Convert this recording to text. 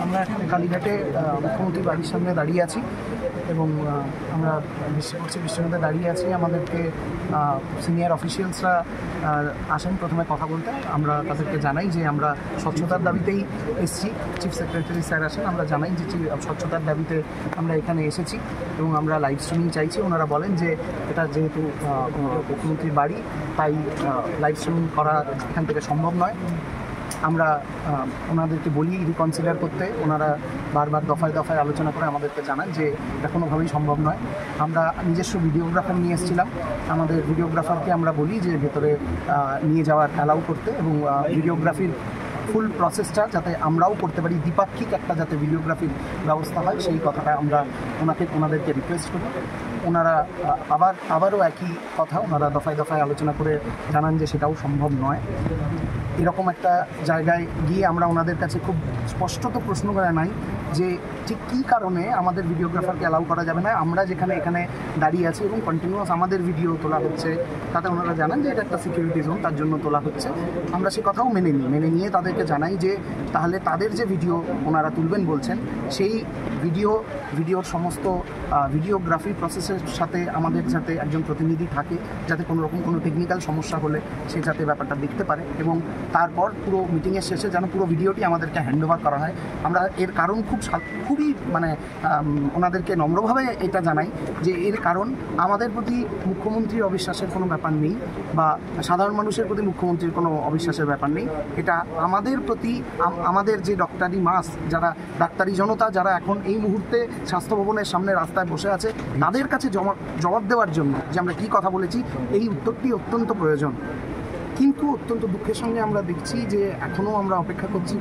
আমরা এখন কালীঘাটে মুখ্যমন্ত্রী বাড়ির সামনে দাঁড়িয়ে আছি এবং আমরা বৃষ্টিতে দাঁড়িয়ে আছি। আমাদেরকে সিনিয়র অফিসিয়ালসরা আসেন প্রথমে কথা বলতে। আমরা তাদেরকে জানাই যে আমরা স্বচ্ছতার দাবিতেই এসেছি। চিফ সেক্রেটারি স্যার আসেন, আমরা জানাই যে স্বচ্ছতার দাবিতে আমরা এখানে এসেছি এবং আমরা লাইভ স্ট্রিমিং চাইছি। ওনারা বলেন যে এটা যেহেতু মুখ্যমন্ত্রীর বাড়ি তাই লাইভ স্ট্রিমিং করা এখান থেকে সম্ভব নয়। আমরা ওনাদেরকে বলি রিকনসিডার করতে। ওনারা বারবার দফায় দফায় আলোচনা করে আমাদেরকে জানান যে এটা কোনোভাবেই সম্ভব নয়। আমরা নিজস্ব ভিডিওগ্রাফার নিয়ে এসেছিলাম। আমাদের ভিডিওগ্রাফারকে আমরা বলি যে ভেতরে নিয়ে যাওয়ার অ্যালাউ করতে এবং ভিডিওগ্রাফির ফুল প্রসেসটা যাতে আমরাও করতে পারি, দ্বিপাক্ষিক একটা যাতে ভিডিওগ্রাফির ব্যবস্থা হয় সেই কথাটা আমরা ওনাদেরকে রিকোয়েস্ট করি। ওনারা আবারও একই কথা ওনারা দফায় দফায় আলোচনা করে জানান যে সেটাও সম্ভব নয়। এরকম একটা জায়গায় গিয়ে আমরা ওনাদের কাছে খুব স্পষ্টত প্রশ্ন করা নাই যে ঠিক কী কারণে আমাদের ভিডিওগ্রাফারকে অ্যালাউ করা যাবে না। আমরা যেখানে এখানে দাঁড়িয়ে আছি এবং কন্টিনিউয়াস আমাদের ভিডিও তোলা হচ্ছে, তাতে ওনারা জানান যে এটা একটা সিকিউরিটি জোন, তার জন্য তোলা হচ্ছে। আমরা সে কথাও মেনে নিয়ে তাদেরকে জানাই যে তাহলে তাদের যে ভিডিও ওনারা তুলবেন বলছেন সেই ভিডিওর সমস্ত ভিডিওগ্রাফি প্রসেসের সাথে আমাদের যাতে একজন প্রতিনিধি থাকে, যাতে কোনো রকম কোনো টেকনিক্যাল সমস্যা হলে সে যাতে ব্যাপারটা দেখতে পারে এবং তারপর পুরো মিটিংয়ের শেষে যেন পুরো ভিডিওটি আমাদেরকে হ্যান্ডওভার করা হয়। আমরা এর কারণ খুবই ওনাদেরকে নম্রভাবে এটা জানাই যে এর কারণ আমাদের প্রতি মুখ্যমন্ত্রীর অবিশ্বাসের কোনো ব্যাপার নেই বা সাধারণ মানুষের প্রতি মুখ্যমন্ত্রীর কোনো অবিশ্বাসের ব্যাপার নেই। এটা আমাদের প্রতি আমাদের যে ডক্টরি মাস, যারা ডাক্তারি জনতা যারা এখন এই মুহূর্তে স্বাস্থ্য ভবনের সামনে রাস্তায় বসে আছে, তাদের কাছে জবাব দেওয়ার জন্য যে আমরা কী কথা বলেছি এই উত্তরটি অত্যন্ত প্রয়োজন। কিন্তু অত্যন্ত দুঃখের সঙ্গে আমরা দেখছি যে এখনও আমরা অপেক্ষা করছি